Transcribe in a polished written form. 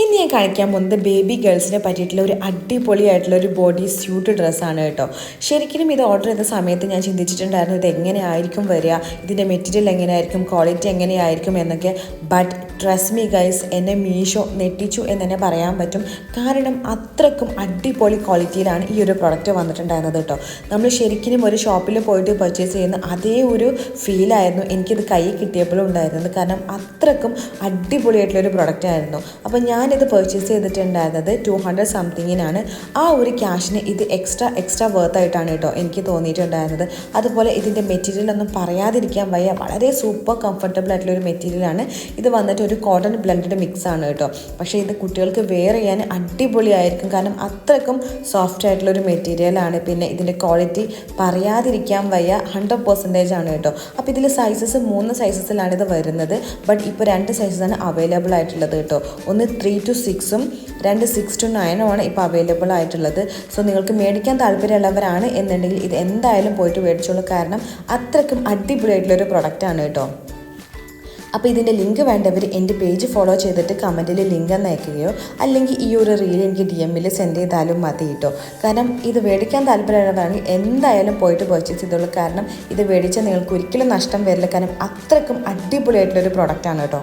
ഇന്ന് ഞാൻ കാണിക്കാൻ പോകുന്നത് ബേബി ഗേൾസിനെ പറ്റിയിട്ടുള്ള ഒരു അടിപൊളിയായിട്ടുള്ള ഒരു ബോഡി സ്യൂട്ട് ഡ്രസ്സാണ് കേട്ടോ. ശരിക്കും ഇത് ഓർഡർ ചെയ്ത സമയത്ത് ഞാൻ ചിന്തിച്ചിട്ടുണ്ടായിരുന്നു ഇത് എങ്ങനെയായിരിക്കും വരിക, ഇതിൻ്റെ മെറ്റീരിയൽ എങ്ങനെയായിരിക്കും, ക്വാളിറ്റി എങ്ങനെയായിരിക്കും എന്നൊക്കെ. ബട്ട് ട്രസ്റ്റ് മീ ഗൈസ്, എന്നെ മീഷോ നെട്ടിച്ചു എന്ന് തന്നെ പറയാൻ പറ്റും. കാരണം അത്രക്കും അടിപൊളി ക്വാളിറ്റിയിലാണ് ഈ ഒരു പ്രൊഡക്റ്റ് വന്നിട്ടുണ്ടായിരുന്നത് കേട്ടോ. നമ്മൾ ശരിക്കും ഒരു ഷോപ്പിൽ പോയിട്ട് പർച്ചേസ് ചെയ്യുന്ന അതേ ഒരു ഫീലായിരുന്നു എനിക്കിത് കയ്യിൽ കിട്ടിയപ്പോഴും ഉണ്ടായിരുന്നത്. കാരണം അത്രക്കും അടിപൊളിയായിട്ടുള്ളൊരു പ്രൊഡക്റ്റ് ആയിരുന്നു. അപ്പോൾ ഞാനിത് പർച്ചേസ് ചെയ്തിട്ടുണ്ടായിരുന്നത് 200 സംതിങ്ങിനാണ്. ആ ഒരു ക്യാഷിന് ഇത് എക്സ്ട്രാ വർത്തായിട്ടാണ് കേട്ടോ എനിക്ക് തോന്നിയിട്ടുണ്ടായിരുന്നത്. അതുപോലെ ഇതിൻ്റെ മെറ്റീരിയലൊന്നും പറയാതിരിക്കാൻ വയ്യ, വളരെ സൂപ്പർ കംഫർട്ടബിൾ ആയിട്ടുള്ളൊരു മെറ്റീരിയലാണ്. ഇത് വന്നിട്ട് ഒരു കോട്ടൺ ബ്ലെൻഡഡ് മിക്സ് ആണ് കേട്ടോ. പക്ഷേ ഇത് കുട്ടികൾക്ക് വെയർ ചെയ്യാൻ അടിപൊളിയായിരിക്കും, കാരണം അത്രക്കും സോഫ്റ്റ് ആയിട്ടുള്ളൊരു മെറ്റീരിയലാണ്. പിന്നെ ഇതിൻ്റെ ക്വാളിറ്റി പറയാതിരിക്കാൻ വയ്യ, 100% ആണ് കേട്ടോ. അപ്പോൾ ഇതിൽ സൈസസ് 3 സൈസസിലാണ് ഇത് വരുന്നത്. ബട്ട് ഇപ്പോൾ 2 സൈസസാണ് അവൈലബിൾ ആയിട്ടുള്ളത് കേട്ടോ. ഒന്ന് 3 to 6ഉം 2 6 to 9ഉമാണ് ഇപ്പോൾ അവൈലബിൾ ആയിട്ടുള്ളത്. സോ നിങ്ങൾക്ക് മേടിക്കാൻ താല്പര്യമുള്ളവരാണ് എന്നുണ്ടെങ്കിൽ ഇത് എന്തായാലും പോയിട്ട് മേടിച്ചോളൂ, കാരണം അത്രക്കും അടിപൊളിയായിട്ടുള്ളൊരു പ്രൊഡക്റ്റാണ് കേട്ടോ. അപ്പോൾ ഇതിൻ്റെ ലിങ്ക് വേണ്ടവർ എൻ്റെ പേജ് ഫോളോ ചെയ്തിട്ട് കമൻറ്റിൽ ലിങ്ക് എന്ന് അയക്കുകയോ അല്ലെങ്കിൽ ഈ ഒരു റീൽ എനിക്ക് DM-ൽ സെൻഡ് ചെയ്താലും മതി കേട്ടോ. കാരണം ഇത് മേടിക്കാൻ താല്പര്യമുള്ളവരാണെങ്കിൽ എന്തായാലും പോയിട്ട് പർച്ചേസ് ചെയ്തോളൂ, കാരണം ഇത് മേടിച്ചാൽ നിങ്ങൾക്ക് ഒരിക്കലും നഷ്ടം വരില്ല. കാരണം അത്രക്കും അടിപൊളിയായിട്ടുള്ളൊരു പ്രൊഡക്റ്റാണ് കേട്ടോ.